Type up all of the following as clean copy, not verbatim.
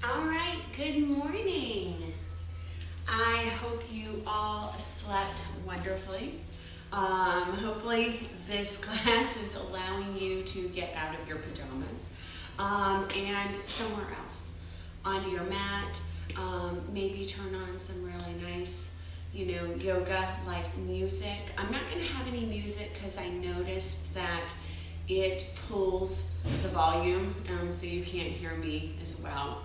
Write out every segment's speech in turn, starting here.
All right, good morning. I hope you all slept wonderfully. Hopefully this class is allowing you to get out of your pajamas and somewhere else, onto your mat. Maybe turn on some really nice, yoga-like music. I'm not going to have any music because I noticed that it pulls the volume, so you can't hear me as well.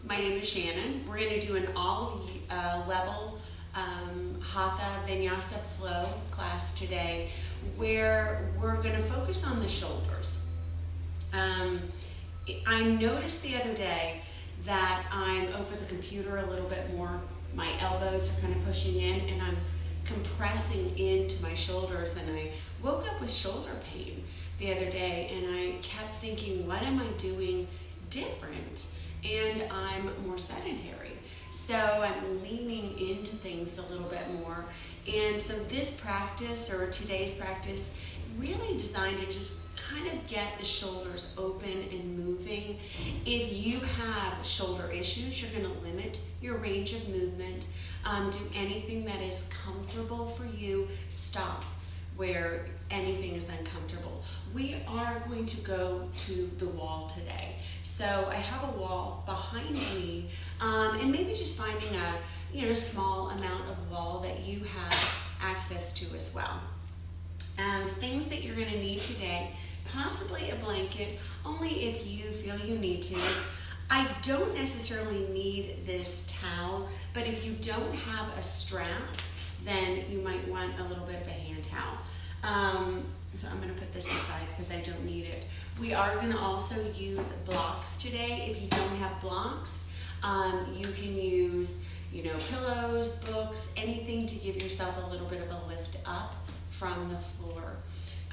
My name is Shannon. We're going to do an all-level Hatha Vinyasa flow class today where we're going to focus on the shoulders. I noticed the other day that I'm over the computer a little bit more. My elbows are kind of pushing in and I'm compressing into my shoulders, and I woke up with shoulder pain the other day and I kept thinking, what am I doing different? And I'm more sedentary. So I'm leaning into things a little bit more. And so this practice, or today's practice, really designed to just kind of get the shoulders open and moving. If you have shoulder issues, you're going to limit your range of movement. Do anything that is comfortable for you. Stop where anything is uncomfortable. We are going to go to the wall today. So I have a wall behind me, and maybe just finding a small amount of wall that you have access to as well. Things that you're going to need today, possibly a blanket, only if you feel you need to. I don't necessarily need this towel, but if you don't have a strap, then you might want a little bit of a hand towel. So I'm going to put this aside because I don't need it. We are going to also use blocks today. If you don't have blocks, you can use, pillows, books, anything to give yourself a little bit of a lift up from the floor.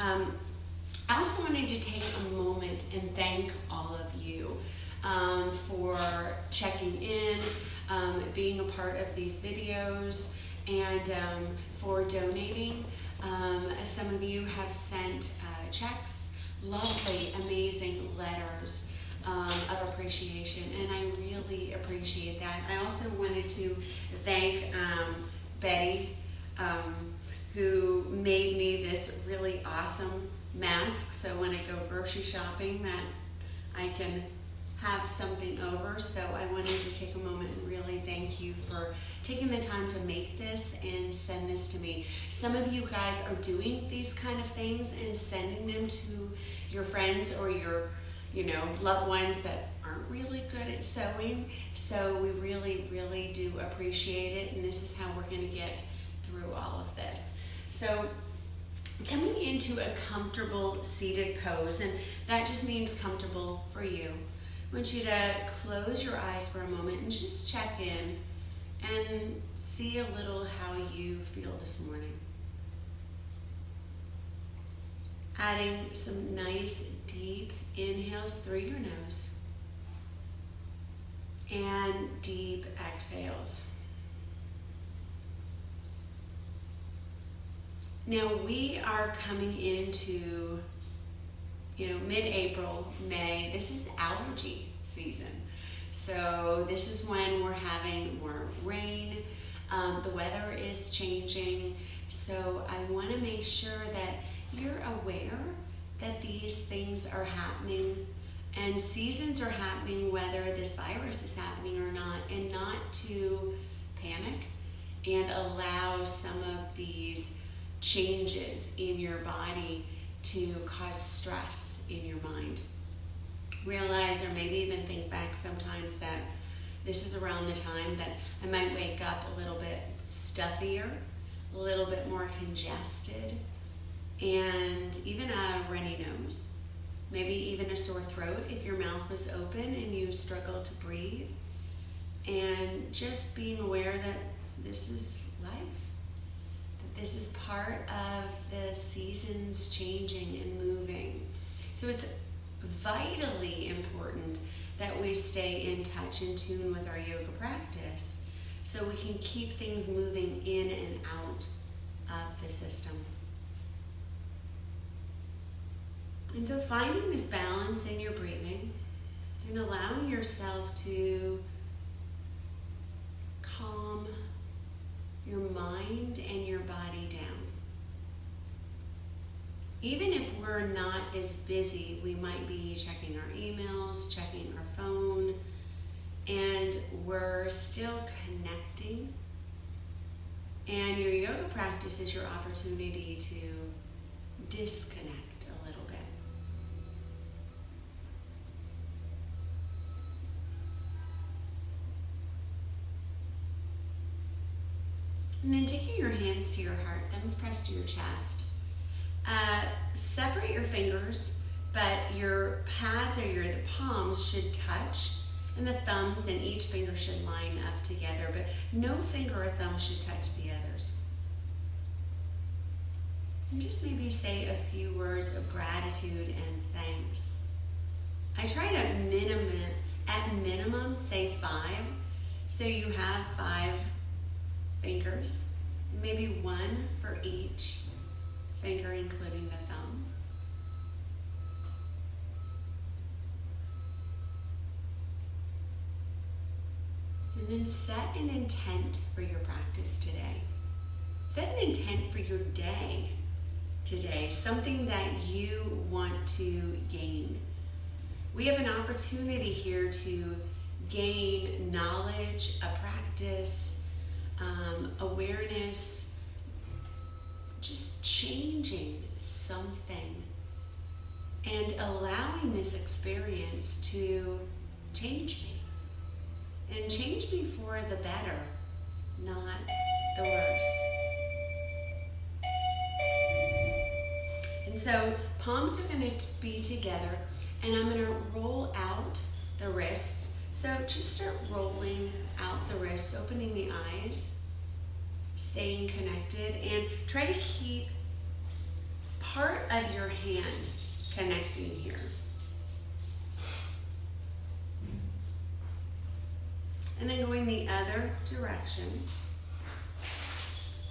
I also wanted to take a moment and thank all of you for checking in, being a part of these videos, and for donating. Some of you have sent checks, lovely, amazing letters of appreciation, and I really appreciate that. I also wanted to thank Betty, who made me this really awesome mask, so when I go grocery shopping that I can have something over. So I wanted to take a moment and really thank you for taking the time to make this and send this to me. Some of you guys are doing these kind of things and sending them to your friends or your loved ones that aren't really good at sewing. So we really, really do appreciate it, and this is how we're going to get through all of this. So coming into a comfortable seated pose, and that just means comfortable for you. I want you to close your eyes for a moment and just check in and see a little how you feel this morning. Adding some nice deep inhales through your nose and deep exhales. Now we are coming into mid-April, May. This is allergy season. So this is when we're having more rain. The weather is changing. So I want to make sure that you're aware that these things are happening and seasons are happening, whether this virus is happening or not, and not to panic and allow some of these changes in your body to cause stress in your mind. Realize, or maybe even think back sometimes, that this is around the time that I might wake up a little bit stuffier, a little bit more congested, and even a runny nose, maybe even a sore throat if your mouth was open and you struggle to breathe. And just being aware that this is life. This is part of the seasons changing and moving. So it's vitally important that we stay in touch, in tune with our yoga practice, so we can keep things moving in and out of the system. And so finding this balance in your breathing, and allowing yourself to calm your mind and your body down. Even if we're not as busy, we might be checking our emails, checking our phone, and we're still connecting. And your yoga practice is your opportunity to disconnect a little bit. And then taking your hands to your heart, thumbs pressed to your chest. Separate your fingers, but your pads or the palms should touch, and the thumbs and each finger should line up together, but no finger or thumb should touch the others. And just maybe say a few words of gratitude and thanks. I try to at minimum say 5, so you have 5 fingers, maybe 1 for each finger, including the thumb. And then set an intent for your practice today. Set an intent for your day today, something that you want to gain. We have an opportunity here to gain knowledge, a practice, awareness, just changing something and allowing this experience to change me. And change me for the better, not the worse. And so palms are going to be together, and I'm going to roll out the wrists. So just start rolling out the wrists, opening the eyes, staying connected, and try to keep part of your hand connecting here. And then going the other direction,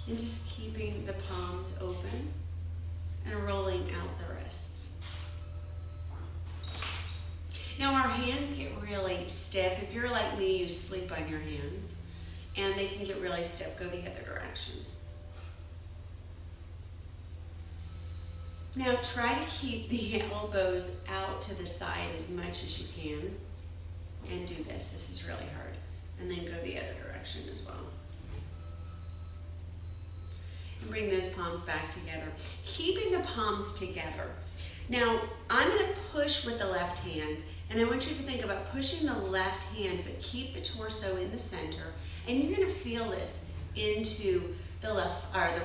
and just keeping the palms open and rolling out the wrists. Now our hands get really stiff. If you're like me, you sleep on your hands, and they can get really stiff. Go the other direction. Now try to keep the elbows out to the side as much as you can, and do this. This is really hard. And then go the other direction as well. And bring those palms back together. Keeping the palms together. Now, I'm going to push with the left hand, and I want you to think about pushing the left hand, but keep the torso in the center. And you're going to feel this into the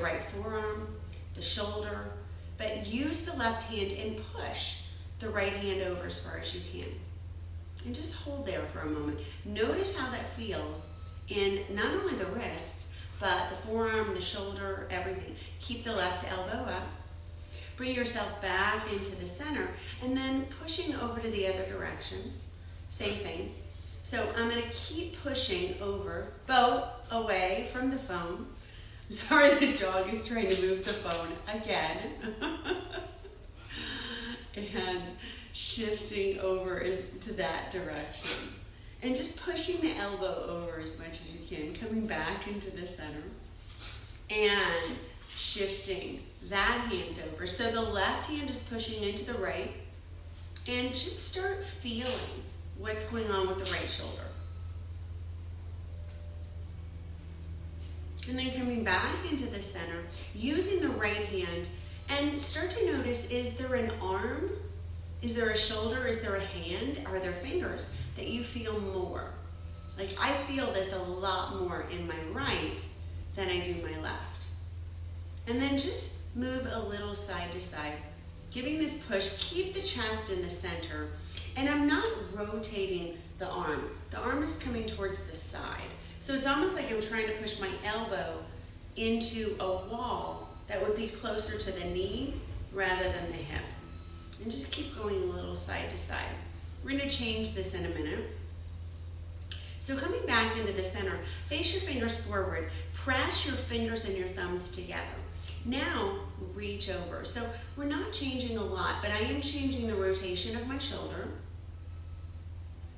right forearm, the shoulder, but use the left hand and push the right hand over as far as you can. And just hold there for a moment. Notice how that feels in not only the wrists, but the forearm, the shoulder, everything. Keep the left elbow up. Bring yourself back into the center, and then pushing over to the other direction. Same thing. So I'm going to keep pushing over, both away from the phone. Sorry, the dog is trying to move the phone again. And shifting over to that direction. And just pushing the elbow over as much as you can, coming back into the center. And shifting that hand over. So the left hand is pushing into the right. And just start feeling what's going on with the right shoulder. And then coming back into the center, using the right hand, and start to notice, is there an arm? Is there a shoulder? Is there a hand? Are there fingers that you feel more? Like I feel this a lot more in my right than I do my left. And then just move a little side to side, giving this push. Keep the chest in the center. And I'm not rotating the arm. The arm is coming towards the side. So it's almost like I'm trying to push my elbow into a wall that would be closer to the knee rather than the hip. And just keep going a little side to side. We're going to change this in a minute. So coming back into the center, face your fingers forward. Press your fingers and your thumbs together. Now, reach over. So we're not changing a lot, but I am changing the rotation of my shoulder.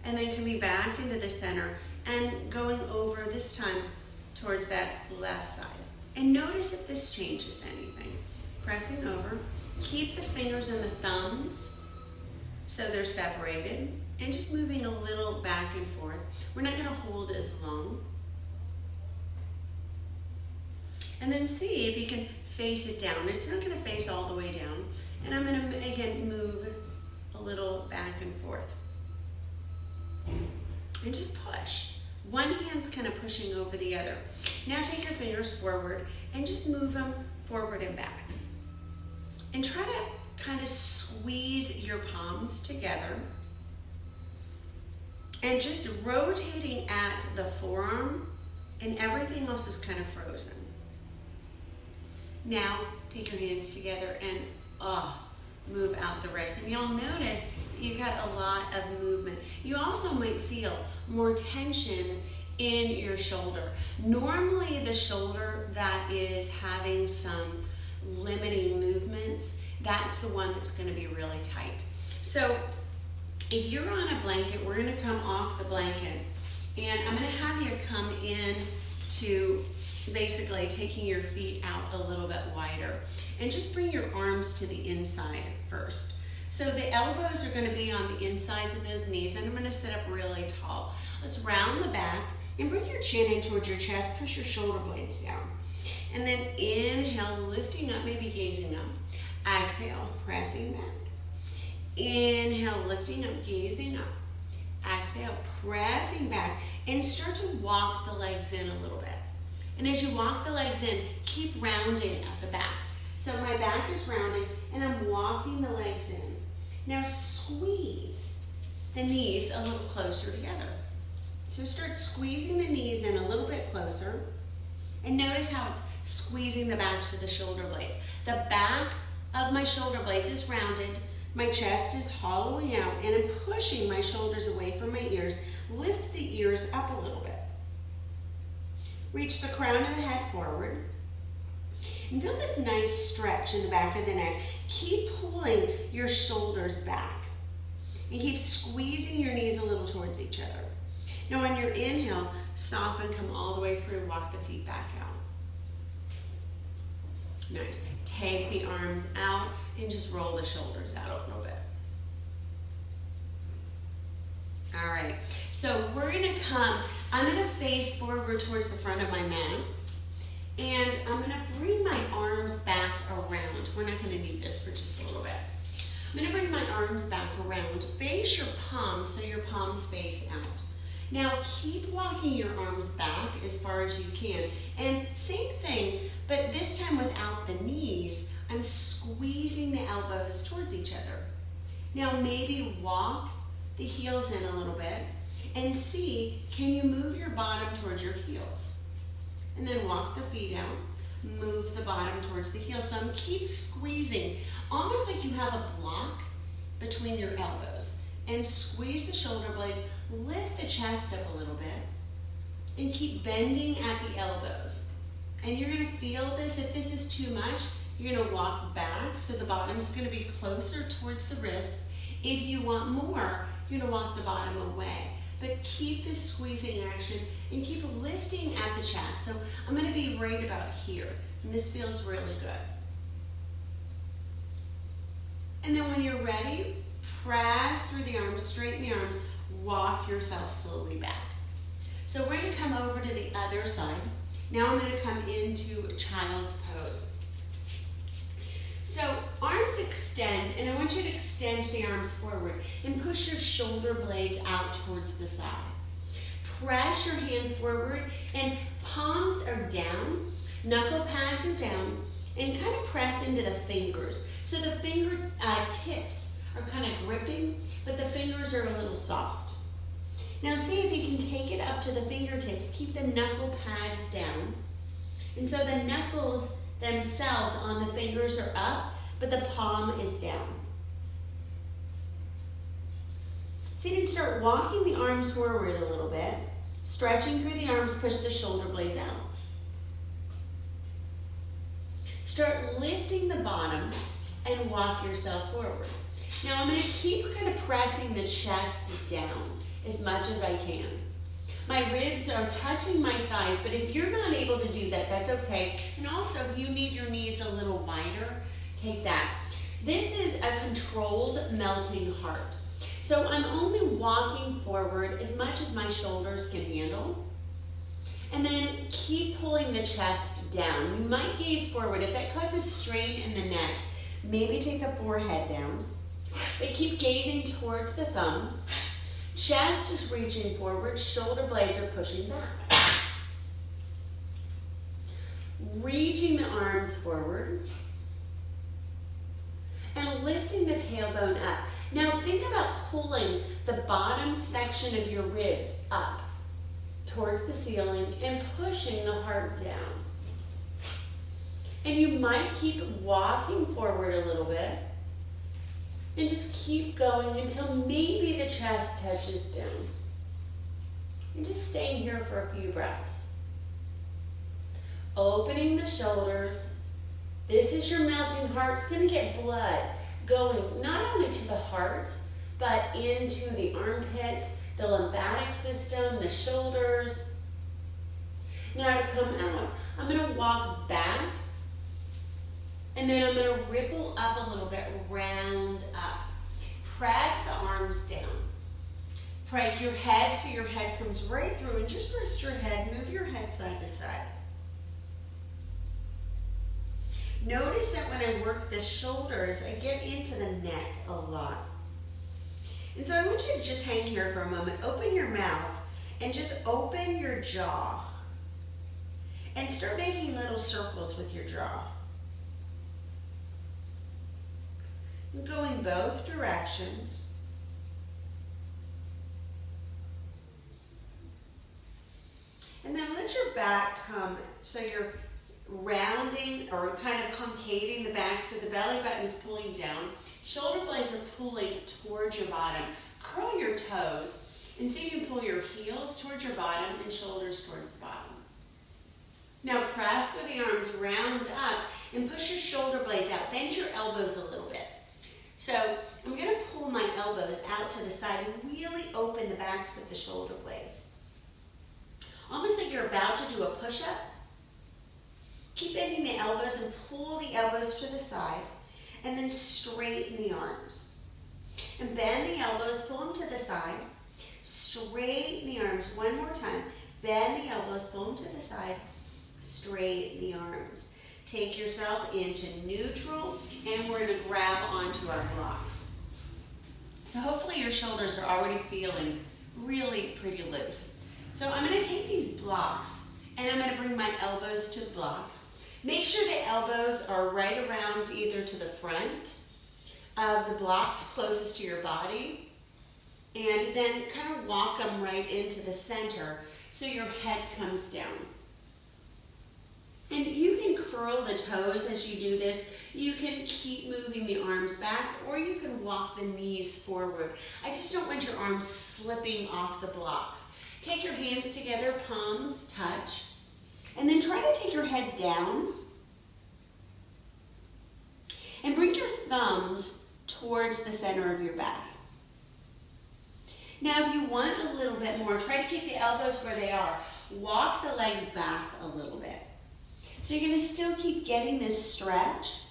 and then coming back into the center and going over this time towards that left side. And notice if this changes anything. Pressing over, keep the fingers and the thumbs so they're separated, and just moving a little back and forth. We're not going to hold as long. And then see if you can face it down. It's not going to face all the way down. And I'm going to, again, move a little back and forth. And just push. One hand's kind of pushing over the other. Now take your fingers forward and just move them forward and back. And try to kind of squeeze your palms together. And just rotating at the forearm, and everything else is kind of frozen. Now, take your hands together and move out the wrist. And you'll notice you've got a lot of movement. You also might feel more tension in your shoulder. Normally, the shoulder that is having some limiting movements, that's the one that's going to be really tight. So, if you're on a blanket, we're going to come off the blanket, and I'm going to have you come in to basically taking your feet out a little bit wider, and just bring your arms to the inside first. So the elbows are going to be on the insides of those knees, and I'm going to sit up really tall. Let's round the back and bring your chin in towards your chest, push your shoulder blades down. And then inhale, lifting up, maybe gazing up. Exhale, pressing back. Inhale, lifting up, gazing up. Exhale, pressing back, and start to walk the legs in a little bit. And as you walk the legs in, keep rounding at the back. So my back is rounding, and I'm walking the legs in. Now squeeze the knees a little closer together. So start squeezing the knees in a little bit closer, and notice how it's squeezing the backs of the shoulder blades. The back of my shoulder blades is rounded, my chest is hollowing out, and I'm pushing my shoulders away from my ears. Lift the ears up a little bit. Reach the crown of the head forward. And feel this nice stretch in the back of the neck. Keep pulling your shoulders back. And keep squeezing your knees a little towards each other. Now on your inhale, soften, come all the way through, walk the feet back out. Nice. Take the arms out and just roll the shoulders out a little bit. All right, so we're gonna I'm gonna face forward towards the front of my mat, and I'm gonna bring my arms back around. We're not gonna need this for just a little bit. I'm gonna bring my arms back around. Face your palms so your palms face out. Now keep walking your arms back as far as you can. And same thing, but this time without the knees, I'm squeezing the elbows towards each other. Now maybe walk the heels in a little bit and see, can you move your bottom towards your heels? And then walk the feet out, move the bottom towards the heels. So I'm keep squeezing, almost like you have a block between your elbows. And squeeze the shoulder blades, lift the chest up a little bit, and keep bending at the elbows. And you're gonna feel this. If this is too much, you're gonna walk back, so the bottom's gonna be closer towards the wrists. If you want more, you're gonna walk the bottom away. But keep this squeezing action and keep lifting at the chest. So I'm gonna be right about here, and this feels really good. And then when you're ready, press through the arms, straighten the arms, walk yourself slowly back. So we're gonna come over to the other side. Now I'm gonna come into child's pose. So arms extend, and I want you to extend the arms forward and push your shoulder blades out towards the side. Press your hands forward, and palms are down, knuckle pads are down, and kind of press into the fingers. So the finger tips are kind of gripping, but the fingers are a little soft. Now see if you can take it up to the fingertips. Keep the knuckle pads down. And so the knuckles themselves on the fingers are up, but the palm is down. So you can start walking the arms forward a little bit, stretching through the arms, push the shoulder blades out. Start lifting the bottom and walk yourself forward. Now I'm going to keep kind of pressing the chest down as much as I can. My ribs are touching my thighs, but if you're not able to do that, that's okay. And also, if you need your knees a little wider, take that. This is a controlled melting heart. So I'm only walking forward as much as my shoulders can handle. And then keep pulling the chest down. You might gaze forward. If that causes strain in the neck, maybe take the forehead down. But keep gazing towards the thumbs. Chest is reaching forward. Shoulder blades are pushing back. Reaching the arms forward. And lifting the tailbone up. Now think about pulling the bottom section of your ribs up towards the ceiling and pushing the heart down. And you might keep walking forward a little bit and just keep going until maybe the chest touches down. And just staying here for a few breaths. Opening the shoulders. This is your melting heart. It's going to get blood going not only to the heart, but into the armpits, the lymphatic system, the shoulders. Now to come out, I'm going to walk back, and then I'm going to ripple up a little bit, round up. Press the arms down. Prank your head so your head comes right through, and just rest your head, move your head side to side. Notice that when I work the shoulders, I get into the neck a lot. And so I want you to just hang here for a moment. Open your mouth and just open your jaw. And start making little circles with your jaw. And going both directions. And then let your back come so you're rounding or kind of concaving the back so the belly button is pulling down. Shoulder blades are pulling towards your bottom. Curl your toes and see if you can pull your heels towards your bottom and shoulders towards the bottom. Now press with the arms round up and push your shoulder blades out. Bend your elbows a little bit. So I'm going to pull my elbows out to the side and really open the backs of the shoulder blades. Almost like you're about to do a push-up. Keep bending the elbows and pull the elbows to the side, and then straighten the arms. And bend the elbows, pull them to the side, straighten the arms. One more time. Bend the elbows, pull them to the side, straighten the arms. Take yourself into neutral, and we're going to grab onto our blocks. So hopefully your shoulders are already feeling really pretty loose. So I'm going to take these blocks, and I'm going to bring my elbows to the blocks. Make sure the elbows are right around either to the front of the blocks closest to your body, and then kind of walk them right into the center so your head comes down. And you can curl the toes as you do this. You can keep moving the arms back, or you can walk the knees forward. I just don't want your arms slipping off the blocks. Take your hands together, palms touch. And then try to take your head down and bring your thumbs towards the center of your back. Now, if you want a little bit more, try to keep the elbows where they are. Walk the legs back a little bit. So you're going to still keep getting this stretch.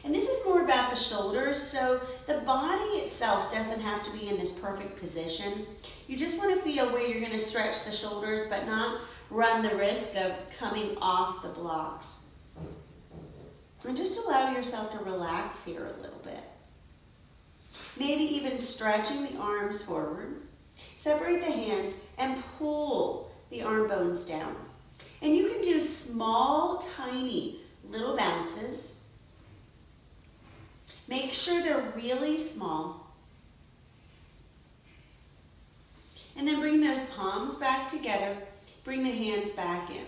And this is more about the shoulders, so the body itself doesn't have to be in this perfect position. You just want to feel where you're going to stretch the shoulders, but not run the risk of coming off the blocks. And just allow yourself to relax here a little bit. Maybe even stretching the arms forward. Separate the hands and pull the arm bones down. And you can do small, tiny little bounces. Make sure they're really small. And then bring those palms back together. Bring the hands back in.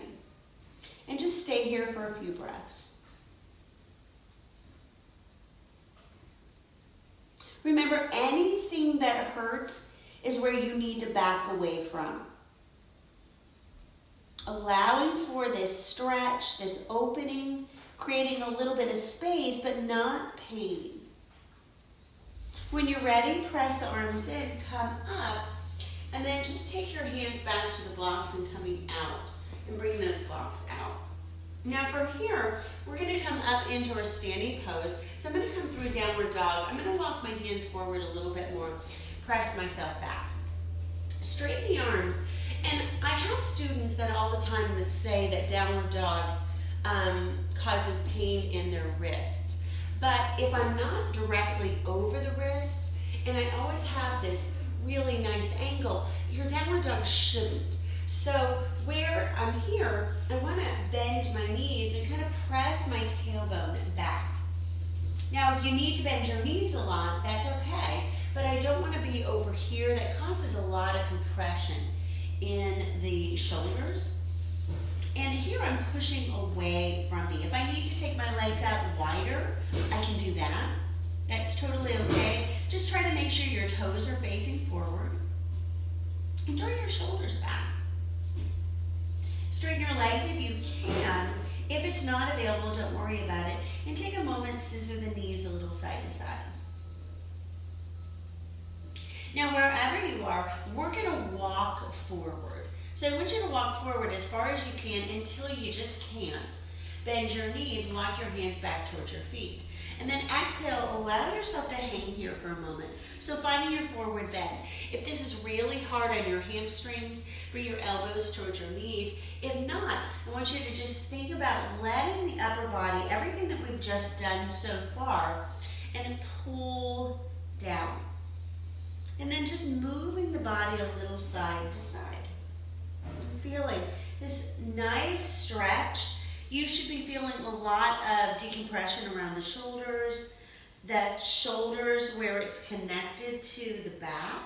And just stay here for a few breaths. Remember, anything that hurts is where you need to back away from. Allowing for this stretch, this opening, creating a little bit of space, but not pain. When you're ready, press the arms in, come up, And then just take your hands back to the blocks and coming out, and bring those blocks out. Now from here, we're gonna come up into our standing pose. So I'm gonna come through downward dog. I'm gonna walk my hands forward a little bit more, press myself back. Straighten the arms. And I have students that all the time that say that downward dog causes pain in their wrists. But if I'm not directly over the wrists, and I always have this really nice angle, your downward dog shouldn't. So where I'm here, I want to bend my knees and kind of press my tailbone back. Now, if you need to bend your knees a lot, that's okay, but I don't want to be over here. That causes a lot of compression in the shoulders. And here I'm pushing away from me. If I need to take my legs out wider, I can do that. That's totally okay. Just try to make sure your toes are facing forward. And draw your shoulders back. Straighten your legs if you can. If it's not available, don't worry about it. And take a moment, scissor the knees a little side to side. Now, wherever you are, we're going to walk forward. So I want you to walk forward as far as you can until you just can't. Bend your knees, walk your hands back towards your feet. And then exhale, allow yourself to hang here for a moment. So finding your forward bend. If this is really hard on your hamstrings, bring your elbows towards your knees. If not, I want you to just think about letting the upper body, everything that we've just done so far, and pull down. And then just moving the body a little side to side. Feeling this nice stretch. You should be feeling a lot of decompression around the shoulders where it's connected to the back.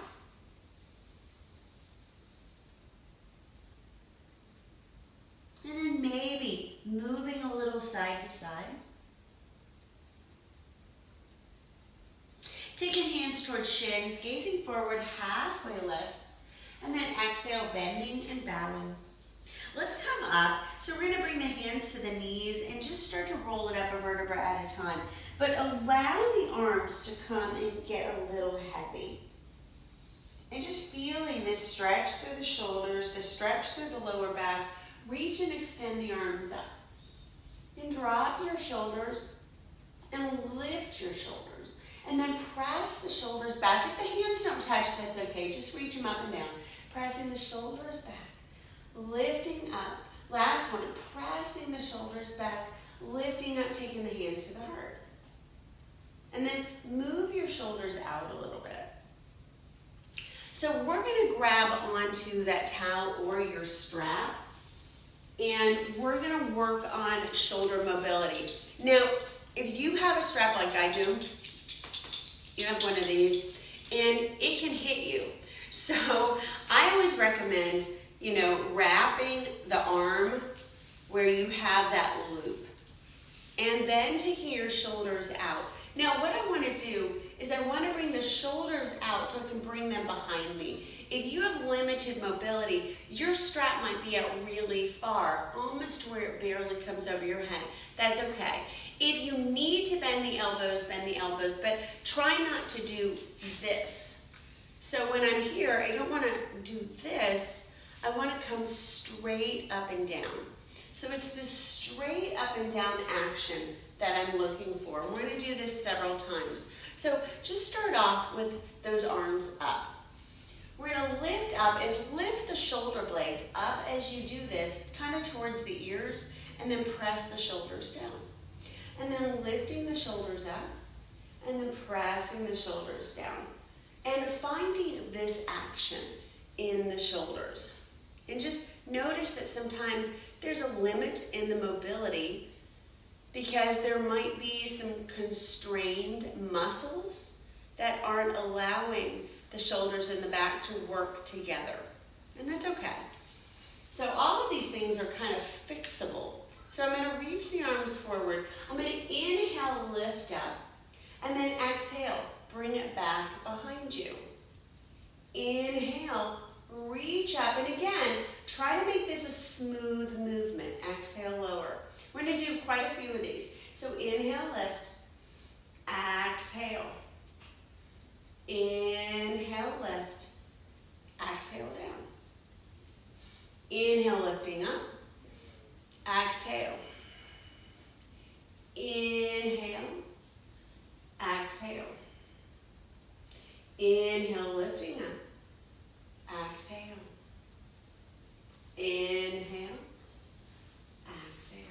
And then maybe moving a little side to side. Taking hands towards shins, gazing forward, halfway lift, and then exhale, bending and bowing. Let's come up. So we're gonna bring the hands to the knees and just start to roll it up a vertebra at a time. But allow the arms to come and get a little heavy. And just feeling this stretch through the shoulders, the stretch through the lower back. Reach and extend the arms up. And drop your shoulders and lift your shoulders. And then press the shoulders back. If the hands don't touch, that's okay. Just reach them up and down. Pressing the shoulders back. Lifting up. Last one, pressing the shoulders back, lifting up, taking the hands to the heart. And then move your shoulders out a little bit. So we're going to grab onto that towel or your strap, and we're going to work on shoulder mobility. Now, if you have a strap like I do, you have one of these, and it can hit you. So I always recommend wrapping the arm where you have that loop. And then taking your shoulders out. Now what I want to do is I want to bring the shoulders out so I can bring them behind me. If you have limited mobility, your strap might be out really far, almost to where it barely comes over your head. That's okay. If you need to bend the elbows, but try not to do this. So when I'm here, I don't want to do this. I want to come straight up and down. So it's this straight up and down action that I'm looking for. We're going to do this several times. So just start off with those arms up. We're going to lift up and lift the shoulder blades up as you do this, kind of towards the ears, and then press the shoulders down. And then lifting the shoulders up, and then pressing the shoulders down. And finding this action in the shoulders. And just notice that sometimes there's a limit in the mobility because there might be some constrained muscles that aren't allowing the shoulders and the back to work together. And that's okay. So all of these things are kind of fixable. So I'm going to reach the arms forward. I'm going to inhale, lift up, and then exhale, bring it back behind you. Inhale, reach up, and again, try to make this a smooth movement. Exhale, lower. We're going to do quite a few of these. So inhale, lift. Exhale. Inhale, lift. Exhale down. Inhale, lifting up. Exhale. Inhale. Exhale. Inhale, lifting up. Exhale. Inhale. Exhale.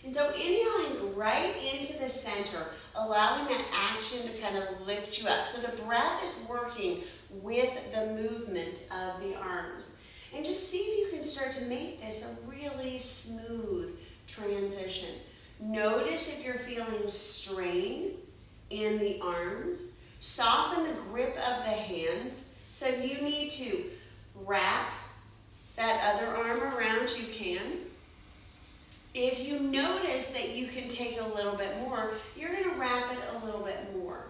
And so inhaling right into the center, allowing that action to kind of lift you up. So the breath is working with the movement of the arms. And just see if you can start to make this a really smooth transition. Notice if you're feeling strain in the arms. Soften the grip of the hands. So if you need to wrap that other arm around, you can. If you notice that you can take a little bit more, you're going to wrap it a little bit more.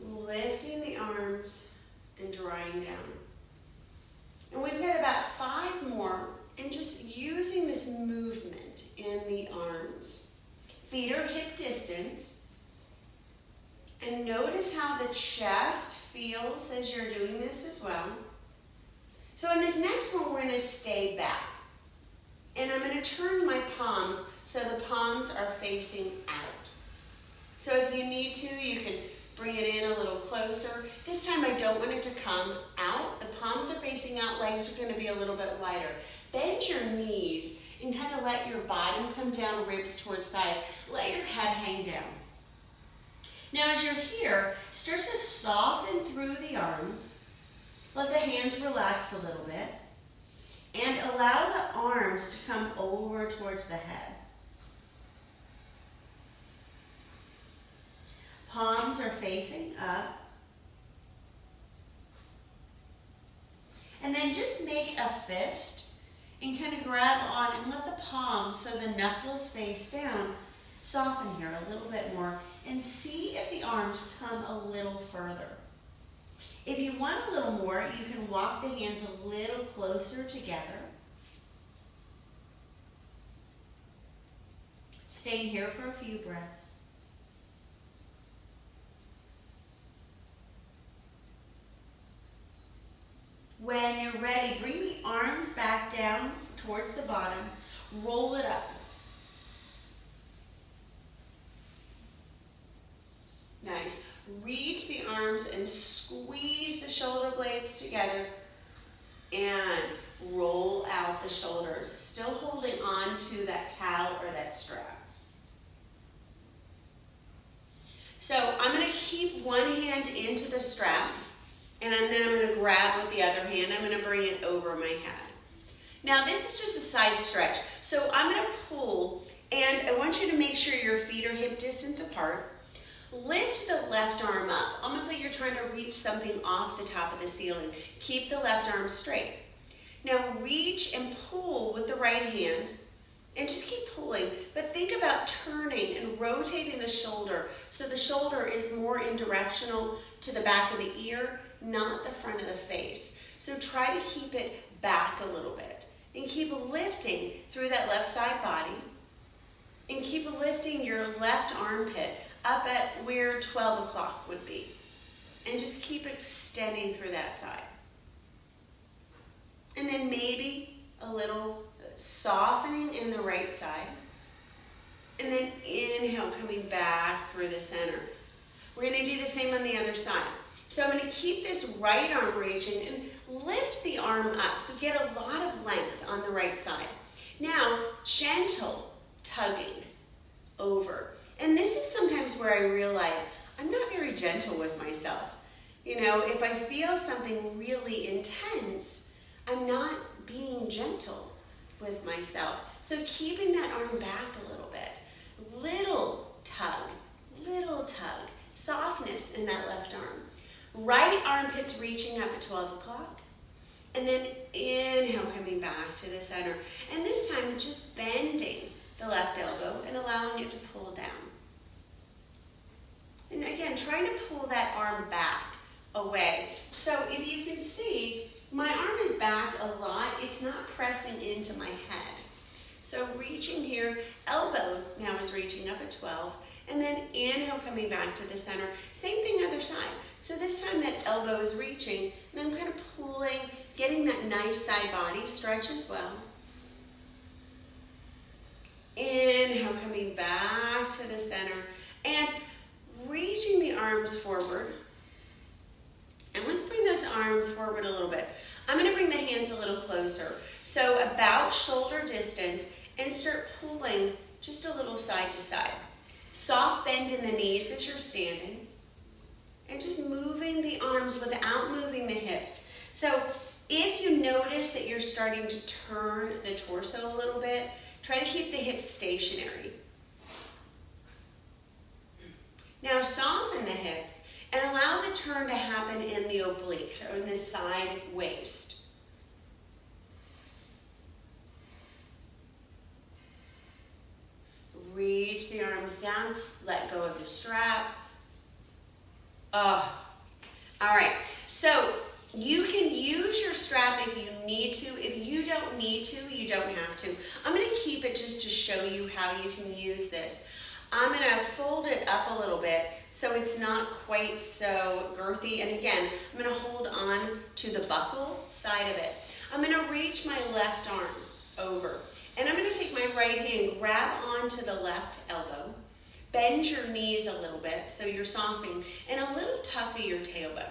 Lifting the arms and drawing down. And we've got about 5 more, and just using this movement in the arms. Feet are hip distance. And notice how the chest feels as you're doing this as well. So in this next one, we're going to stay back. And I'm going to turn my palms so the palms are facing out. So if you need to, you can bring it in a little closer. This time I don't want it to come out. The palms are facing out, legs are going to be a little bit wider. Bend your knees and kind of let your bottom come down, ribs towards thighs. Let your head hang down. Now as you're here, start to soften through the arms. Let the hands relax a little bit. And allow the arms to come over towards the head. Palms are facing up. And then just make a fist and kind of grab on and let the palms, so the knuckles face down, soften here a little bit more and see if the arms come a little further. If you want a little more, you can walk the hands a little closer together. Staying here for a few breaths. When you're ready, bring the arms back down towards the bottom. Roll it up. Nice. Reach the arms and squeeze the shoulder blades together and roll out the shoulders, still holding on to that towel or that strap. So I'm going to keep one hand into the strap, and then I'm going to grab with the other hand. I'm going to bring it over my head. Now this is just a side stretch. So I'm going to pull, and I want you to make sure your feet are hip distance apart. Lift the left arm up, almost like you're trying to reach something off the top of the ceiling. Keep the left arm straight. Now reach and pull with the right hand, and just keep pulling. But think about turning and rotating the shoulder so the shoulder is more in directional to the back of the ear, not the front of the face. So try to keep it back a little bit. And keep lifting through that left side body. And keep lifting your left armpit up at where 12 o'clock would be. And just keep extending through that side. And then maybe a little softening in the right side. And then inhale, coming back through the center. We're going to do the same on the other side. So I'm going to keep this right arm reaching and lift the arm up. So get a lot of length on the right side. Now, gentle tugging over. And this is sometimes where I realize I'm not very gentle with myself. You know, if I feel something really intense, I'm not being gentle with myself. So keeping that arm back a little bit. Little tug, softness in that left arm. Right armpit's reaching up at 12 o'clock. And then inhale, coming back to the center. And this time, just bending the left elbow and allowing it to pull down. And again, trying to pull that arm back away. So if you can see, my arm is back a lot. It's not pressing into my head. So reaching here, elbow now is reaching up at 12. And then inhale, coming back to the center. Same thing other side. So this time that elbow is reaching, and I'm kind of pulling, getting that nice side body stretch as well. Inhale, coming back to the center, and reaching the arms forward. And let's bring those arms forward a little bit. I'm going to bring the hands a little closer. So about shoulder distance, and start pulling just a little side to side. Soft bend in the knees as you're standing. And just moving the arms without moving the hips. So if you notice that you're starting to turn the torso a little bit, try to keep the hips stationary. Now soften the hips and allow the turn to happen in the oblique, or in the side waist. Reach the arms down, let go of the strap. All right, so you can use your strap if you need to. If you don't need to, you don't have to. I'm going to keep it just to show you how you can use this. I'm going to fold it up a little bit so it's not quite so girthy. And again, I'm going to hold on to the buckle side of it. I'm going to reach my left arm over. And I'm going to take my right hand, grab onto the left elbow. Bend your knees a little bit so you're softening, and a little tuck of your tailbone.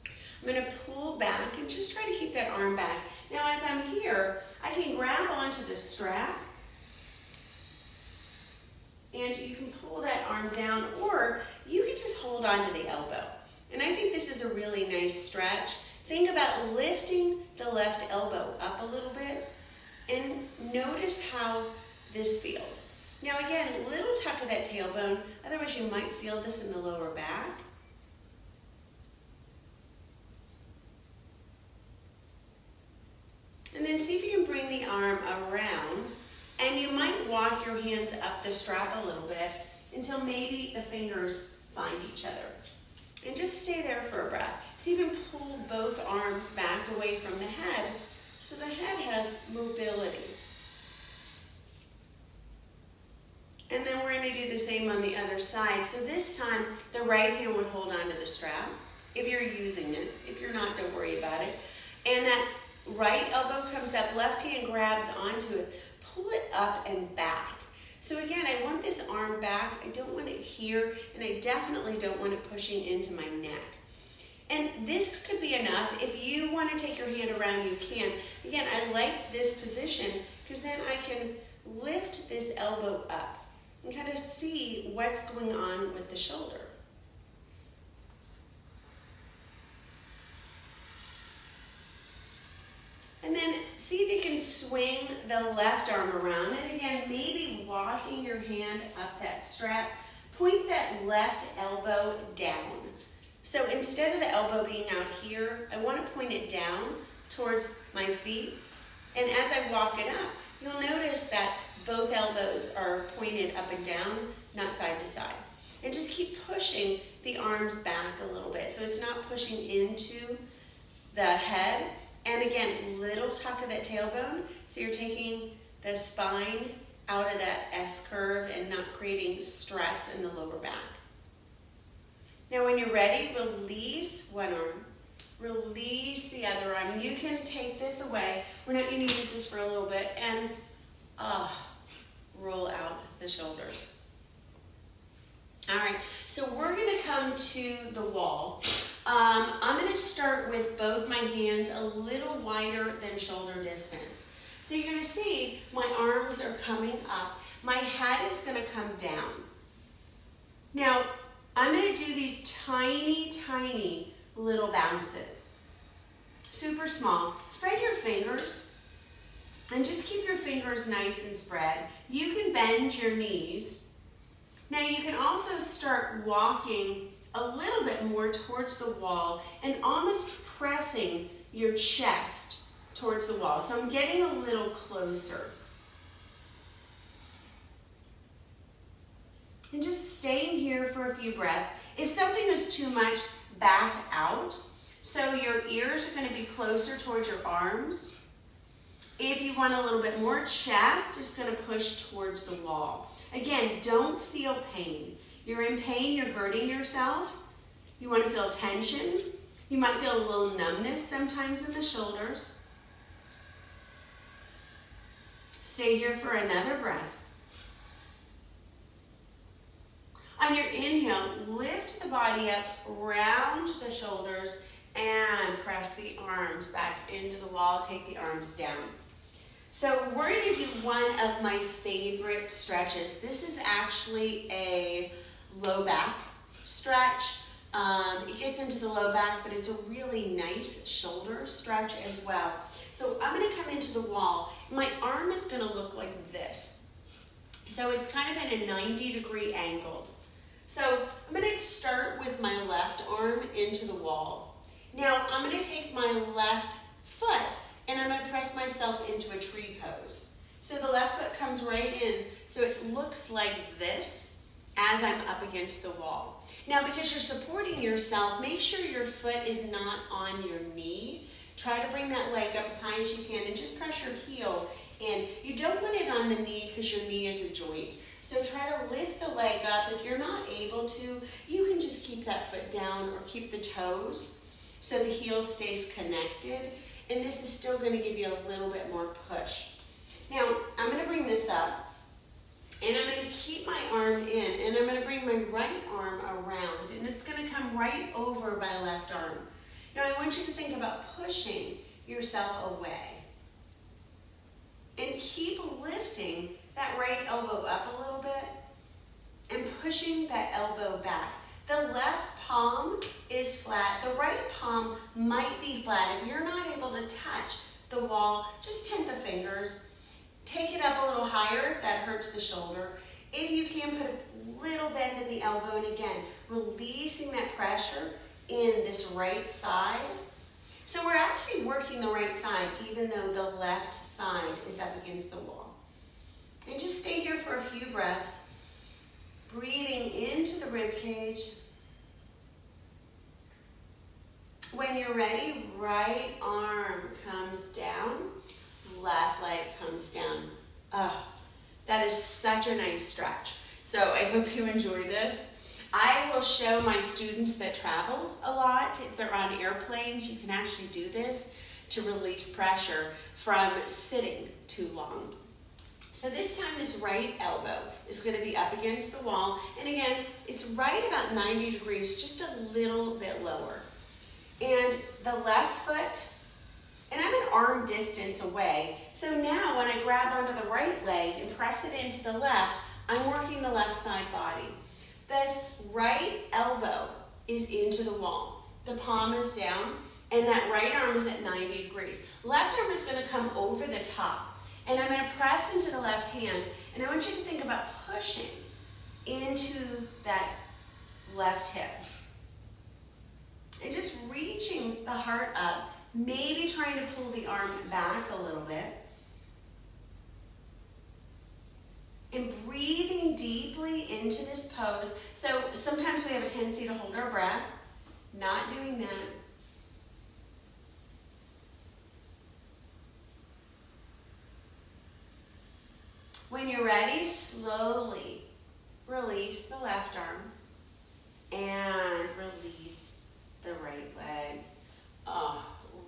I'm going to pull back and just try to keep that arm back. Now as I'm here, I can grab onto the strap, and you can pull that arm down, or you can just hold onto the elbow. And I think this is a really nice stretch. Think about lifting the left elbow up a little bit, and notice how this feels. Now again, a little tuck of that tailbone, otherwise you might feel this in the lower back. And then see if you can bring the arm around, and you might walk your hands up the strap a little bit until maybe the fingers find each other. And just stay there for a breath. See if you can pull both arms back away from the head so the head has mobility. And then we're going to do the same on the other side. So this time, the right hand would hold onto the strap, if you're using it. If you're not, don't worry about it. And that right elbow comes up, left hand grabs onto it. Pull it up and back. So again, I want this arm back. I don't want it here, and I definitely don't want it pushing into my neck. And this could be enough. If you want to take your hand around, you can. Again, I like this position because then I can lift this elbow up and kind of see what's going on with the shoulder. And then see if you can swing the left arm around. And again, maybe walking your hand up that strap. Point that left elbow down. So instead of the elbow being out here, I want to point it down towards my feet. And as I walk it up, you'll notice that both elbows are pointed up and down, not side to side. And just keep pushing the arms back a little bit so it's not pushing into the head. And again, little tuck of that tailbone, so you're taking the spine out of that S curve and not creating stress in the lower back. Now when you're ready, release one arm, release the other arm. And you can take this away. We're not going to use this for a little bit. And roll out the shoulders. All right, so we're going to come to the wall. I'm going to start with both my hands a little wider than shoulder distance. So you're going to see my arms are coming up. My head is going to come down. Now, I'm going to do these tiny, tiny little bounces. Super small. Spread your fingers and just keep your fingers nice and spread. You can bend your knees. Now you can also start walking a little bit more towards the wall and almost pressing your chest towards the wall. So I'm getting a little closer. And just staying here for a few breaths. If something is too much, back out. So your ears are going to be closer towards your arms. If you want a little bit more, chest is going to push towards the wall. Again, don't feel pain. You're in pain, you're hurting yourself. You want to feel tension. You might feel a little numbness sometimes in the shoulders. Stay here for another breath. On your inhale, lift the body up, round the shoulders, and press the arms back into the wall. Take the arms down. So we're going to do one of my favorite stretches. This is actually a low back stretch. It gets into the low back, but it's a really nice shoulder stretch as well. So I'm going to come into the wall. My arm is going to look like this. So it's kind of at a 90-degree angle. So I'm going to start with my left arm into the wall. Now I'm going to take my left foot and I'm going to press myself into a tree pose. So the left foot comes right in, so it looks like this as I'm up against the wall. Now because you're supporting yourself, make sure your foot is not on your knee. Try to bring that leg up as high as you can and just press your heel in. You don't want it on the knee because your knee is a joint. So try to lift the leg up. If you're not able to, you can just keep that foot down or keep the toes so the heel stays connected. And this is still going to give you a little bit more push. Now, I'm going to bring this up and I'm going to keep my arm in and I'm going to bring my right arm around and it's going to come right over my left arm. Now, I want you to think about pushing yourself away and keep lifting that right elbow up a little bit and pushing that elbow back. The left palm is flat. The right palm might be flat. If you're not able to touch the wall, just tend the fingers. Take it up a little higher if that hurts the shoulder. If you can, put a little bend in the elbow, and again, releasing that pressure in this right side. So we're actually working the right side, even though the left side is up against the wall. And just stay here for a few breaths, breathing into the rib cage. When you're ready, right arm comes down, left leg comes down. That is such a nice stretch. So I hope you enjoy this. I will show my students that travel a lot. If they're on airplanes, you can actually do this to release pressure from sitting too long. So this time, this right elbow is going to be up against the wall. And again, it's right about 90 degrees, just a little bit lower. And the left foot, and I'm an arm distance away. So now when I grab onto the right leg and press it into the left, I'm working the left side body. This right elbow is into the wall. The palm is down, and that right arm is at 90 degrees. Left arm is going to come over the top. And I'm going to press into the left hand, and I want you to think about pushing into that left hip. And just reaching the heart up, maybe trying to pull the arm back a little bit. And breathing deeply into this pose. So sometimes we have a tendency to hold our breath. Not doing that. When you're ready, slowly release the left arm and release the right leg.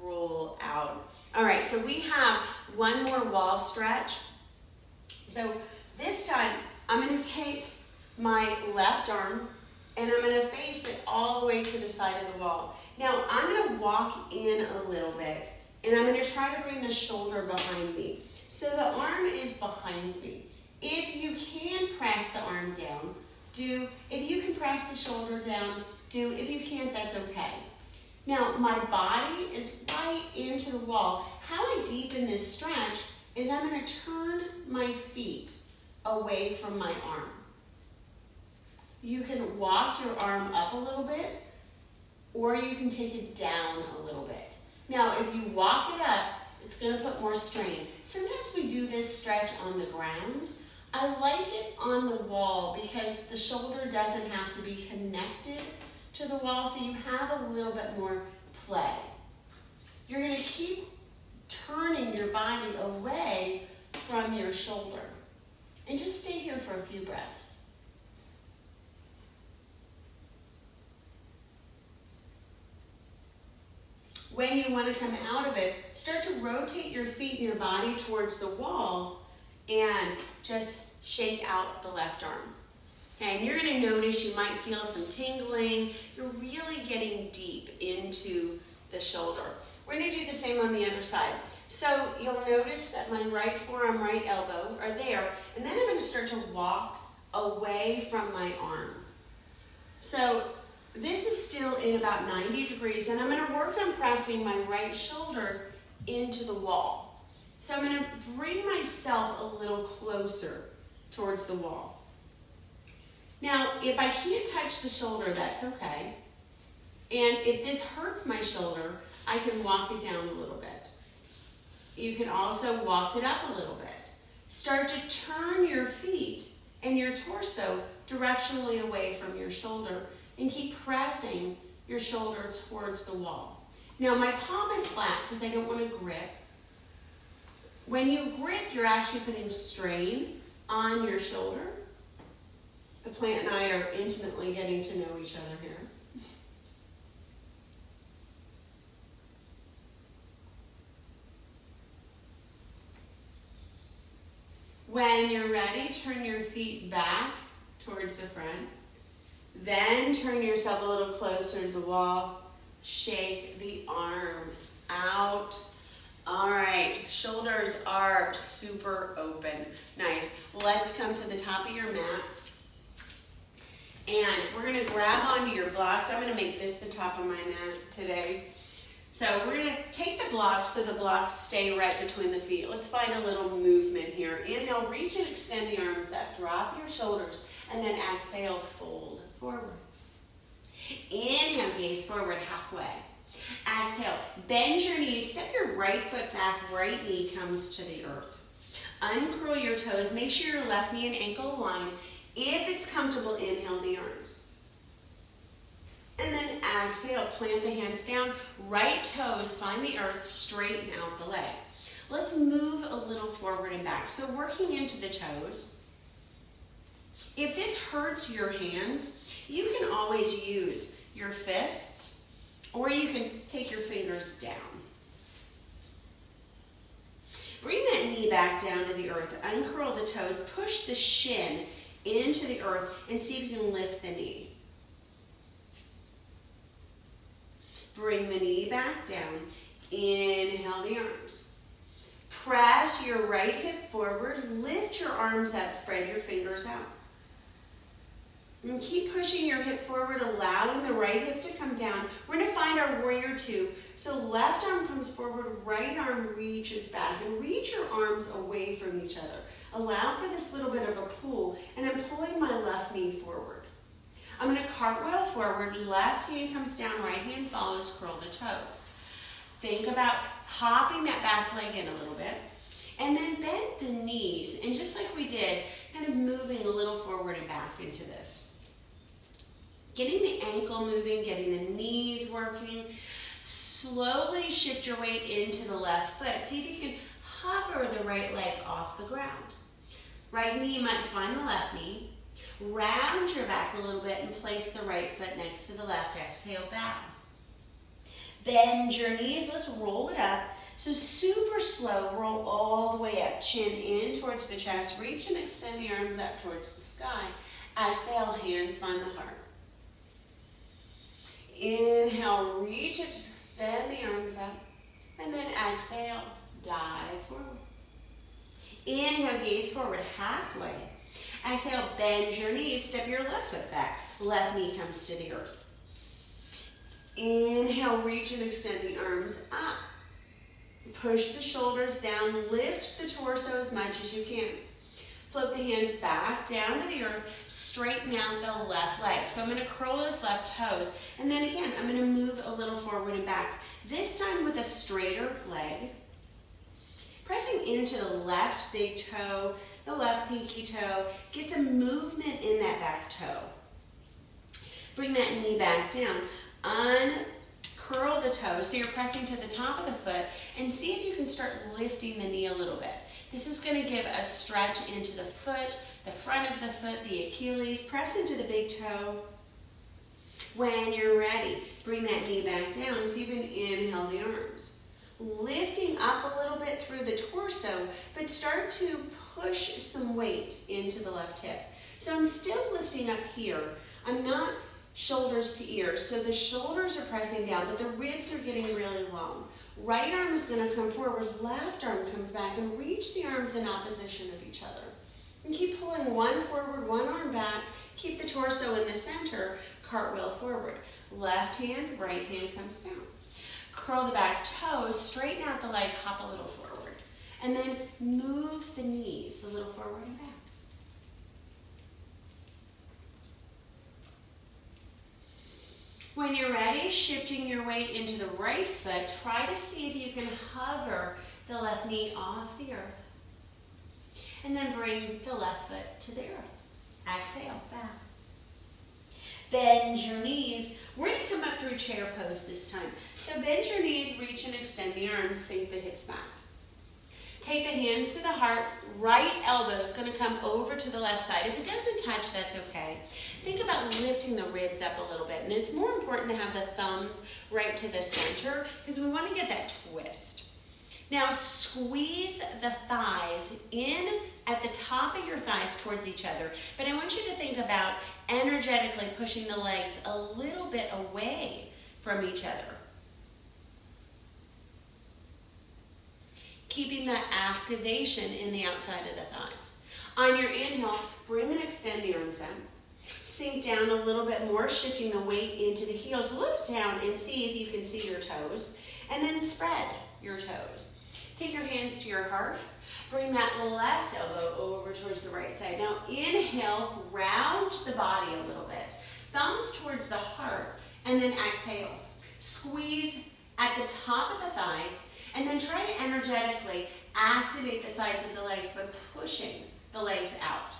Roll out. All right, so we have one more wall stretch. So this time, I'm going to take my left arm and I'm going to face it all the way to the side of the wall. Now, I'm going to walk in a little bit and I'm going to try to bring the shoulder behind me. So the arm is behind me. If you can press the arm down, do. If you can press the shoulder down, do. If you can't, that's okay. Now, my body is right into the wall. How I deepen this stretch is I'm going to turn my feet away from my arm. You can walk your arm up a little bit, or you can take it down a little bit. Now, if you walk it up, it's going to put more strain. Sometimes we do this stretch on the ground. I like it on the wall because the shoulder doesn't have to be connected to the wall, so you have a little bit more play. You're going to keep turning your body away from your shoulder. And just stay here for a few breaths. When you want to come out of it, start to rotate your feet and your body towards the wall and just shake out the left arm. Okay, and you're going to notice you might feel some tingling. You're really getting deep into the shoulder. We're going to do the same on the other side. So you'll notice that my right forearm, right elbow are there, and then I'm going to start to walk away from my arm. So this is still in about 90 degrees, and I'm going to work on pressing my right shoulder into the wall. So I'm going to bring myself a little closer towards the wall. Now, if I can't touch the shoulder, that's okay. And if this hurts my shoulder, I can walk it down a little bit. You can also walk it up a little bit. Start to turn your feet and your torso directionally away from your shoulder and keep pressing your shoulder towards the wall. Now my palm is flat because I don't want to grip. When you grip, you're actually putting strain on your shoulder. The plant and I are intimately getting to know each other here. When you're ready, turn your feet back towards the front. Then turn yourself a little closer to the wall. Shake the arm out. All right, shoulders are super open. Nice. Let's come to the top of your mat. And we're going to grab onto your blocks. I'm going to make this the top of my mat today. So we're going to take the blocks so the blocks stay right between the feet. Let's find a little movement here. Inhale, reach and extend the arms up. Drop your shoulders. And then exhale, fold forward. Inhale, gaze forward halfway. Exhale, bend your knees. Step your right foot back. Right knee comes to the earth. Uncurl your toes. Make sure your left knee and ankle align. If it's comfortable, inhale the arms. And then exhale, plant the hands down. Right toes find the earth, straighten out the leg. Let's move a little forward and back. So working into the toes. If this hurts your hands, you can always use your fists, or you can take your fingers down. Bring that knee back down to the earth. Uncurl the toes. Push the shin into the earth and see if you can lift the knee. Bring the knee back down. Inhale the arms. Press your right hip forward. Lift your arms up. Spread your fingers out. And keep pushing your hip forward, allowing the right hip to come down. We're going to find our warrior two. So left arm comes forward, right arm reaches back. And reach your arms away from each other. Allow for this little bit of a pull. And I'm pulling my left knee forward. I'm going to cartwheel forward, left hand comes down, right hand follows, curl the toes. Think about hopping that back leg in a little bit, and then bend the knees, and just like we did, kind of moving a little forward and back into this. Getting the ankle moving, getting the knees working. Slowly shift your weight into the left foot. See if you can hover the right leg off the ground. Right knee might find the left knee. Round your back a little bit and place the right foot next to the left. Exhale, bow. Bend your knees. Let's roll it up. So super slow. Roll all the way up. Chin in towards the chest. Reach and extend the arms up towards the sky. Exhale, hands find the heart. Inhale, reach and extend the arms up. And then exhale, dive forward. Inhale, gaze forward halfway. Exhale, bend your knees, step your left foot back. Left knee comes to the earth. Inhale, reach and extend the arms up. Push the shoulders down, lift the torso as much as you can. Flip the hands back down to the earth, straighten out the left leg. So I'm going to curl those left toes, and then again, I'm going to move a little forward and back. This time with a straighter leg. Pressing into the left big toe, the left pinky toe, get some movement in that back toe. Bring that knee back down. Uncurl the toe, so you're pressing to the top of the foot, and see if you can start lifting the knee a little bit. This is going to give a stretch into the foot, the front of the foot, the Achilles. Press into the big toe. When you're ready, bring that knee back down. So you can inhale the arms. Lifting up a little bit through the torso, but start to push some weight into the left hip. So I'm still lifting up here. I'm not shoulders to ears. So the shoulders are pressing down, but the ribs are getting really long. Right arm is going to come forward, left arm comes back, and reach the arms in opposition of each other. And keep pulling one forward, one arm back. Keep the torso in the center, cartwheel forward. Left hand, right hand comes down. Curl the back toes, straighten out the leg, hop a little forward. And then move the knees a little forward and back. When you're ready, shifting your weight into the right foot, try to see if you can hover the left knee off the earth. And then bring the left foot to the earth. Exhale, back. Bend your knees. We're going to come up through chair pose this time. So bend your knees, reach and extend the arms, sink the hips back. Take the hands to the heart. Right elbow is going to come over to the left side. If it doesn't touch, that's okay. Think about lifting the ribs up a little bit. And it's more important to have the thumbs right to the center because we want to get that twist. Now squeeze the thighs in at the top of your thighs towards each other. But I want you to think about energetically pushing the legs a little bit away from each other. Keeping that activation in the outside of the thighs. On your inhale, bring and extend the arms in. Sink down a little bit more, shifting the weight into the heels. Look down and see if you can see your toes. And then spread your toes. Take your hands to your heart. Bring that left elbow over towards the right side. Now inhale, round the body a little bit. Thumbs towards the heart. And then exhale. Squeeze at the top of the thighs. And then try to energetically activate the sides of the legs by pushing the legs out.